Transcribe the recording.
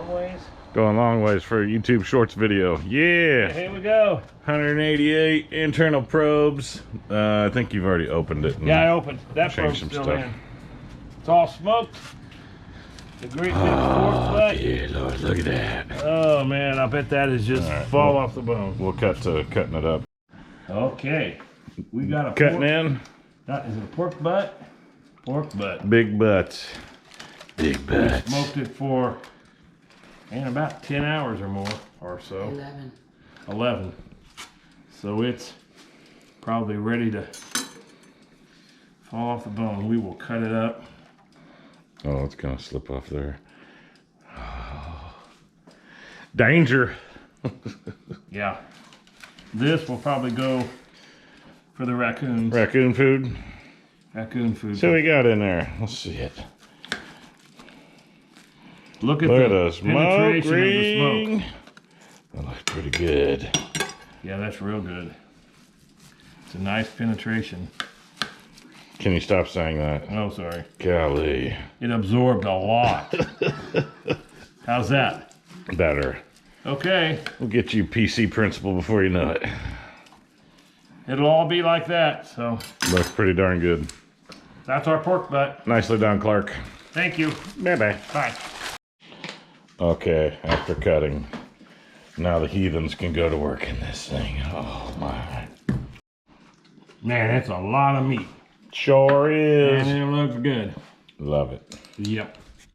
long ways. Going a long ways for a YouTube Shorts video. Yeah. Here we go. 188 internal probes. I think you've already opened it. Yeah, I opened. That probe's some still stuff. in. It's all smoked. The Great Big Fork butt. Yeah, Lord, look at that. Oh man, I bet that is just fall off the bone. We'll cut to cutting it up. Okay, we got a Cutting pork. in. Is it a pork butt? Pork butt. Big butts. Big butts. Smoked it for about 10 hours or more, or so. 11. So it's probably ready to fall off the bone. We will cut it up. Oh, it's gonna slip off there. Danger. Yeah. This will probably go for the raccoons. Raccoon food. Raccoon food. So we got in there. Let's see it. Look at Look the at the smoke penetration of the ring. smoke. That looks pretty good. Yeah, that's real good. It's a nice penetration. Can you stop saying that? Oh, sorry. Golly. It absorbed a lot. How's that? Better. Okay. We'll get you PC principal before you know it. It'll all be like that, so Looks pretty darn good. that's our pork butt. Nicely done, Clark. Thank you. Bye-bye. Bye. Okay, after cutting, now the heathens can go to work in this thing. Oh, my. Man, that's a lot of meat. Sure is. And it looks good. Love it. Yep.